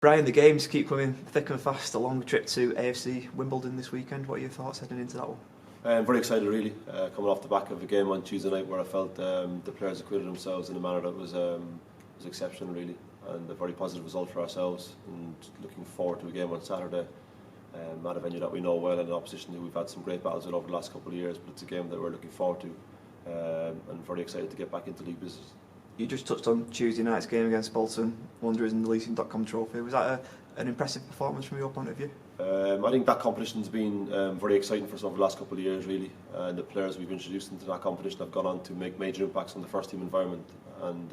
Brian, the games keep coming thick and fast. A long trip to AFC Wimbledon this weekend. What are your thoughts heading into that one? I'm very excited, really, coming off the back of a game on Tuesday night where I felt the players acquitted themselves in a manner that was exceptional, really, and a very positive result for ourselves. And looking forward to a game on Saturday at a venue that we know well and an opposition who we've had some great battles with over the last couple of years. But it's a game that we're looking forward to, and very excited to get back into league business. You just touched on Tuesday night's game against Bolton Wanderers in the Leasing.com trophy. Was that an impressive performance from your point of view? I think that competition's been very exciting for us over the last couple of years, really. And the players we've introduced into that competition have gone on to make major impacts on the first team environment. And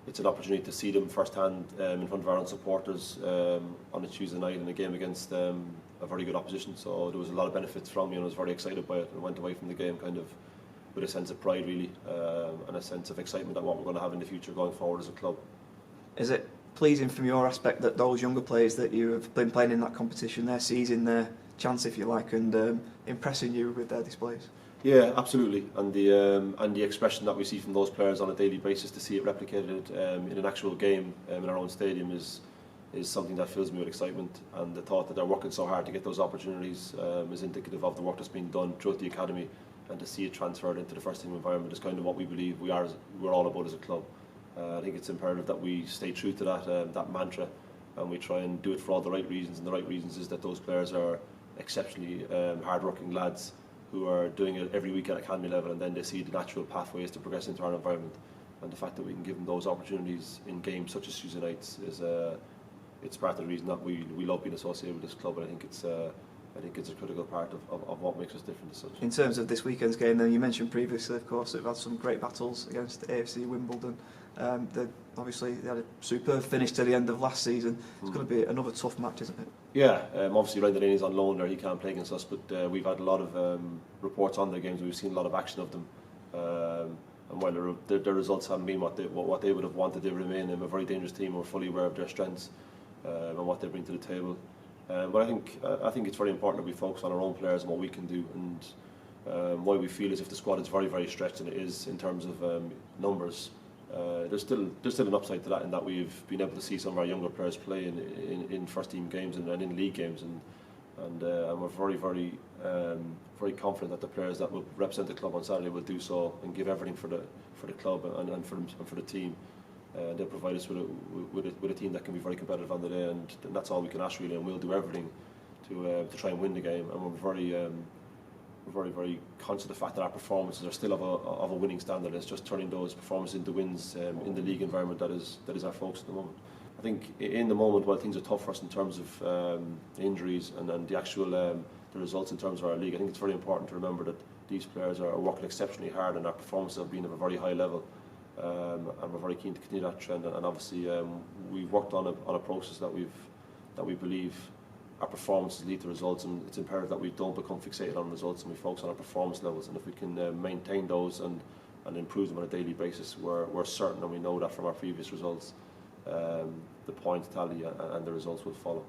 it's an opportunity to see them firsthand in front of our own supporters on a Tuesday night in a game against a very good opposition. So there was a lot of benefits from me, and I was very excited by it, and went away from the game kind of with a sense of pride, really, and a sense of excitement at what we're going to have in the future going forward as a club. Is it pleasing from your aspect that those younger players that you have been playing in that competition, they're seizing their chance, if you like, and impressing you with their displays? Yeah, absolutely, and the expression that we see from those players on a daily basis, to see it replicated in an actual game in our own stadium is something that fills me with excitement. And the thought that they're working so hard to get those opportunities is indicative of the work that's been done throughout the academy, and to see it transferred into the first team environment is kind of what we believe we're all about as a club. I think it's imperative that we stay true to that mantra, and we try and do it for all the right reasons. And the right reasons is that those players are exceptionally hard-working lads who are doing it every week at academy level, and then they see the natural pathways to progress into our environment. And the fact that we can give them those opportunities in games such as Tuesday nights is it's part of the reason that we love being associated with this club. And I think it's a critical part of what makes us different as such. In terms of this weekend's game, then, you mentioned previously, of course, that we've had some great battles against AFC Wimbledon. Obviously, they had a superb finish to the end of last season. It's going to be another tough match, isn't it? Yeah, obviously Ryan Delaney's on loan there, he can't play against us, but we've had a lot of reports on their games, we've seen a lot of action of them. And while their results haven't been what they would have wanted, they remain a very dangerous team. We're fully aware of their strengths and what they bring to the table. But I think it's very important that we focus on our own players and what we can do, and why we feel as if the squad is very, very stretched, and it is in terms of numbers. There's still an upside to that, in that we've been able to see some of our younger players play in first team games and in league games, and we're very, very, very confident that the players that will represent the club on Saturday will do so and give everything for the club and for the team. They'll provide us with a team that can be very competitive on the day, and that's all we can ask, really. And we'll do everything to try and win the game. And we're very conscious of the fact that our performances are still of a winning standard. It's just turning those performances into wins in the league environment that is our focus at the moment. I think in the moment, while things are tough for us in terms of injuries and the actual the results in terms of our league, I think it's very important to remember that these players are working exceptionally hard, and our performances have been of a very high level. And we're very keen to continue that trend. And obviously, we've worked on a process that we believe our performances lead to results, and it's imperative that we don't become fixated on results and we focus on our performance levels. And if we can maintain those and improve them on a daily basis, we're certain, and we know that from our previous results, the points tally and the results will follow.